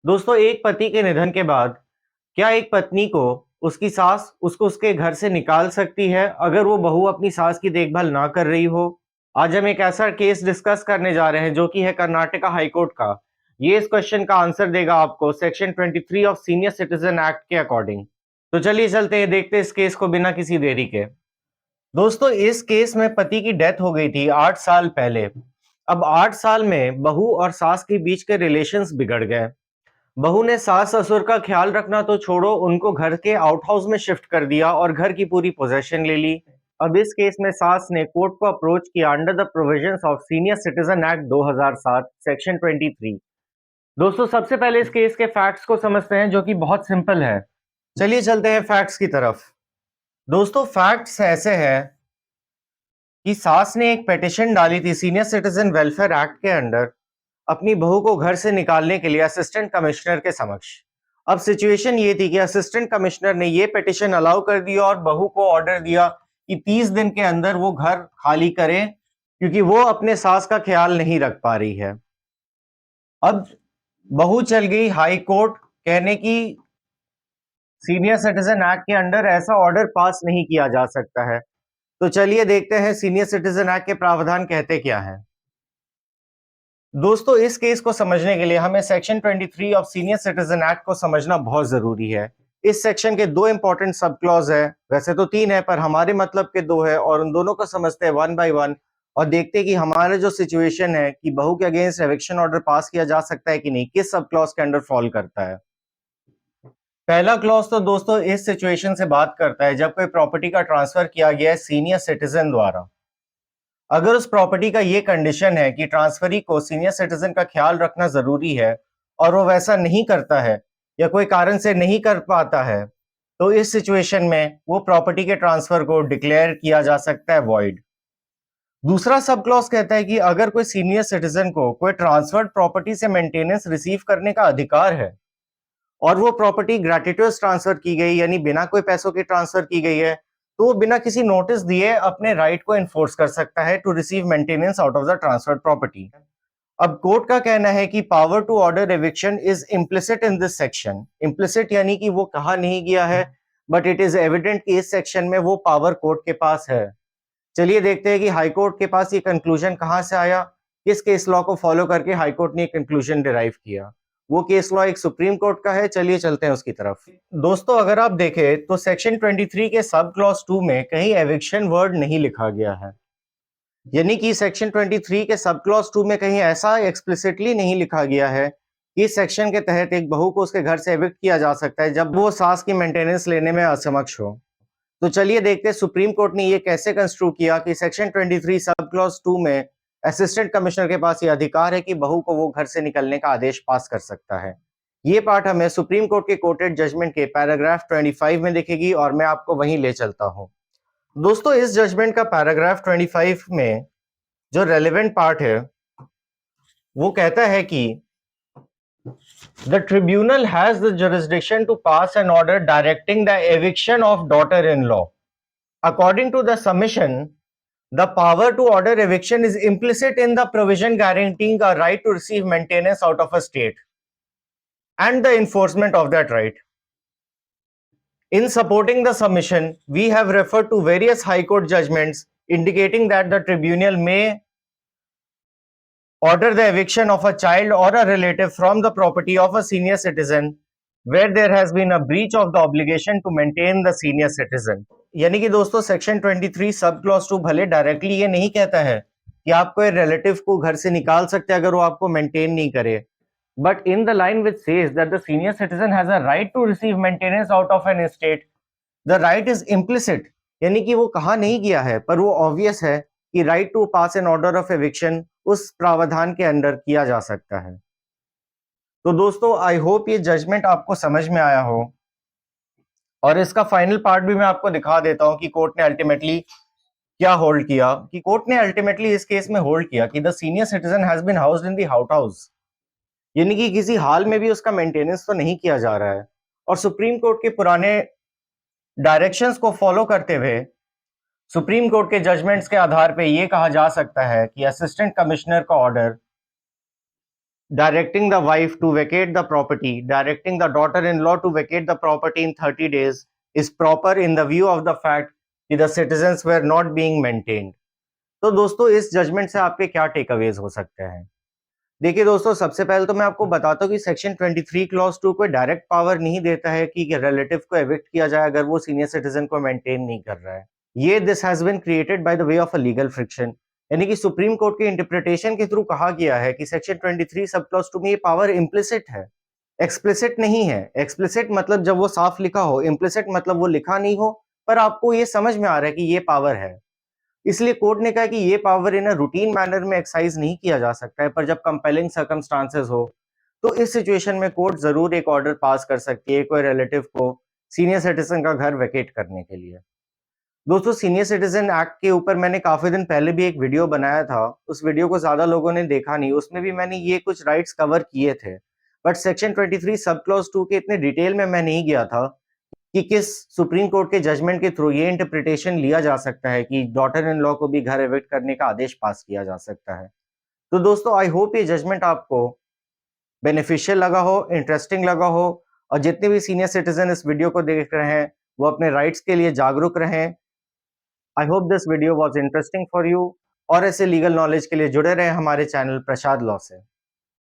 दोस्तों, एक पति के निधन के बाद क्या एक पत्नी को उसकी सास उसको उसके घर से निकाल सकती है अगर वो बहू अपनी सास की देखभाल ना कर रही हो? आज हम एक ऐसा केस डिस्कस करने जा रहे हैं जो कि है कर्नाटका हाई कोर्ट का। ये इस क्वेश्चन का आंसर देगा आपको section 23 of senior citizen act के अकॉर्डिंग। तो चलिए चलते हैं, देखते हैं इस केस को बिना किसी देरी के। दोस्तों, इस केस में पति की डेथ हो गई थी 8 साल पहले। अब 8 साल में बहू और सास के बीच के रिलेशंस बिगड़ गए। बहू ने सास-ससुर का ख्याल रखना तो छोड़ो, उनको घर के आउटहाउस में शिफ्ट कर दिया और घर की पूरी पोजीशन ले ली। अब इस केस में सास ने कोर्ट को अप्रोच किया under the provisions of senior citizen act 2007 section 23। दोस्तों, सबसे पहले इस केस के फैक्ट्स को समझते हैं जो कि बहुत सिंपल है। चलिए चलते हैं फैक्ट्स की तरफ। दोस्तों, फैक्ट्स ऐसे हैं कि सास ने एक पिटीशन डाली थी सीनियर सिटीजन वेलफेयर एक्ट के अंडर अपनी बहू को घर से निकालने के लिए असिस्टेंट कमिश्नर के समक्ष। अब सिचुएशन ये थी कि असिस्टेंट कमिश्नर ने ये पिटीशन अलाउ कर दिया और बहू को ऑर्डर दिया कि 30 दिन के अंदर वो घर खाली करे, क्योंकि वो अपने सास का ख्याल नहीं रख पा रही है। अब बहू चल गई हाई कोर्ट, कहने की सीनियर सिटीजन एक्ट के अंडर ऐसा ऑर्डर पास नहीं किया जा सकता है। तो चलिए देखते हैं सीनियर सिटीजन एक्ट के प्रावधान कहते क्या हैं। दोस्तों, इस केस को समझने के लिए हमें section 23 of senior citizen act को समझना बहुत जरूरी है। इस सेक्शन के दो इंपॉर्टेंट सब क्लॉज है, वैसे तो तीन है पर हमारे मतलब के दो है, और उन दोनों को समझते हैं वन बाय वन और देखते हैं कि हमारे जो सिचुएशन है कि बहू के अगेंस्ट एविक्शन ऑर्डर पास किया जा सकता है कि नहीं, किस सब क्लॉज के अंडर फॉल करता है। पहला क्लॉज तो दोस्तों इस सिचुएशन से बात करता है जब कोई प्रॉपर्टी का ट्रांसफर किया गया है सीनियर सिटीजन द्वारा। अगर उस प्रॉपर्टी का ये कंडीशन है कि ट्रांसफरी को सीनियर सिटीजन का ख्याल रखना जरूरी है और वो वैसा नहीं करता है या कोई कारण से नहीं कर पाता है, तो इस सिचुएशन में वो प्रॉपर्टी के ट्रांसफर को डिक्लेयर किया जा सकता है वॉइड। दूसरा सब क्लॉज कहता है कि अगर कोई सीनियर सिटीजन को कोई ट्रांसफर्ड प्रॉपर्टी से मेंटेनेंस रिसीव करने का अधिकार है और वो प्रॉपर्टी ग्रेट्युटोस ट्रांसफर की गई यानी बिना कोई पैसों के ट्रांसफर की गई है, तो वो बिना किसी नोटिस दिए अपने राइट को एनफोर्स कर सकता है to receive maintenance out of the transferred property. अब कोर्ट का कहना है कि power to order eviction is implicit in this section. Implicit यानी कि वो कहा नहीं गया है, बट इट इज एविडेंट कि इस सेक्शन में वो पावर कोर्ट के पास है। चलिए देखते हैं कि हाई कोर्ट के पास ये कंक्लूजन कहां से आया, किस केस लॉ को फॉलो करके हाई कोर्ट ने कंक्लूजन डिराइव किया। वो केस लॉ एक सुप्रीम कोर्ट का है, चलिए चलते हैं उसकी तरफ। दोस्तों, अगर आप देखें तो सेक्शन 23 के सब क्लॉज 2 में कहीं एविक्शन वर्ड नहीं लिखा गया है, यानी कि सेक्शन 23 के सब क्लॉज 2 में कहीं ऐसा एक्सप्लिसिटली नहीं लिखा गया है कि इस सेक्शन के तहत एक बहू को उसके घर से एविक्ट किया जा सकता है जब वो सास की मेंटेनेंस लेने में असमक्ष हो। तो चलिए देखते हैं सुप्रीम कोर्ट ने ये कैसे कंस्ट्रू किया कि सेक्शन 23 सब क्लॉज 2 में असिस्टेंट कमिश्नर के पास ये अधिकार है कि बहू को वो घर से निकलने का आदेश पास कर सकता है। ये पार्ट हमें सुप्रीम कोर्ट के कोटेड जजमेंट के पैराग्राफ 25 में दिखेगी और मैं आपको वहीं ले चलता हूं। दोस्तों, इस जजमेंट का पैराग्राफ 25 में जो रेलेवेंट पार्ट है वो कहता है कि the tribunal has the jurisdiction to pass an order directing the eviction of daughter-in-law. According to the submission, the power to order eviction is implicit in the provision guaranteeing a right to receive maintenance out of a state and the enforcement of that right. In supporting the submission, we have referred to various High Court judgments indicating that the tribunal may order the eviction of a child or a relative from the property of a senior citizen where there has been a breach of the obligation to maintain the senior citizen. यानी कि दोस्तों section 23 sub clause 2 भले directly ये नहीं कहता है कि आप कोई रिलेटिव को घर से निकाल सकते हैं अगर वो आपको मेंटेन नहीं करे, but in the line which says that the senior citizen has a right to receive maintenance out of an estate, the right is implicit, यानी कि वो कहा नहीं गया है पर वो ऑब्वियस है कि right to pass an order of eviction उस प्रावधान के अंडर किया जा सकता है। तो दोस्तों, आई होप ये जजमेंट आपको समझ में आया हो और इसका फाइनल पार्ट भी मैं आपको दिखा देता हूं कि कोर्ट ने अल्टीमेटली क्या होल्ड किया। कि कोर्ट ने अल्टीमेटली इस केस में होल्ड किया कि the senior citizen has been housed in the outhouse, यानी कि किसी हाल में भी उसका मेंटेनेंस तो नहीं किया जा रहा है। और सुप्रीम कोर्ट के पुराने डायरेक्शंस को फॉलो करते हुए सुप्रीम कोर्ट के जजमेंट्स के आधार पे ये कहा जा सकता है कि असिस्टेंट कमिश्नर का order directing the wife to vacate the property, directing the daughter-in-law to vacate the property in 30 days is proper in the view of the fact that the citizens were not being maintained. तो दोस्तों इस judgement से आपके क्या takeaways हो सकते हैं? देखिए दोस्तों, सबसे पहले तो मैं आपको बताता हूँ कि सेक्शन 23 क्लॉज 2 कोई डायरेक्ट पावर नहीं देता है कि रिलेटिव को एविक्ट किया जाए अगर वो सीनियर सिटीजन को मेंटेन नहीं कर रहा है। ये this has been created by the way of a legal friction, यानी कि सुप्रीम कोर्ट के इंटरप्रिटेशन के थ्रू कहा गया है कि सेक्शन 23 सब क्लॉज 2 में ये पावर इम्प्लिसिट है, एक्सप्लिसिट नहीं है। एक्सप्लिसिट मतलब जब वो साफ लिखा हो, इम्प्लिसिट मतलब वो लिखा नहीं हो पर आपको ये समझ में आ रहा है कि ये पावर है। इसलिए कोर्ट ने कहा कि ये पावर इन रूटीन मैनर में एक्सरसाइज नहीं किया जा सकता है, पर जब कंपेलिंग सर्कमस्टांसेस हो तो इस सिचुएशन में कोर्ट जरूर एक ऑर्डर पास कर सकती है कोई रिलेटिव को सीनियर सिटीजन का घर वेकेट करने के लिए। दोस्तों, सीनियर सिटीजन एक्ट के ऊपर मैंने काफी दिन पहले भी एक वीडियो बनाया था। उस वीडियो को ज्यादा लोगों ने देखा नहीं, उसमें भी मैंने ये कुछ राइट्स कवर किए थे, बट सेक्शन 23 सब क्लॉज 2 के इतने डिटेल में मैं नहीं गया था कि किस सुप्रीम कोर्ट के जजमेंट के थ्रू ये इंटरप्रिटेशन लिया जा सकता है कि डॉटर इन लॉ को भी घर एविक्ट करने का आदेश पास किया जा सकता है। तो दोस्तों, आई होप ये जजमेंट आपको बेनिफिशियल लगा हो, इंटरेस्टिंग लगा हो, और जितने भी सीनियर सिटीजन इस वीडियो को देख रहे हैं वो अपने राइट्स के लिए जागरूक रहें। I hope this video was interesting for you, और ऐसे लीगल नॉलेज के लिए जुड़े रहें हमारे चैनल प्रसाद लॉ से।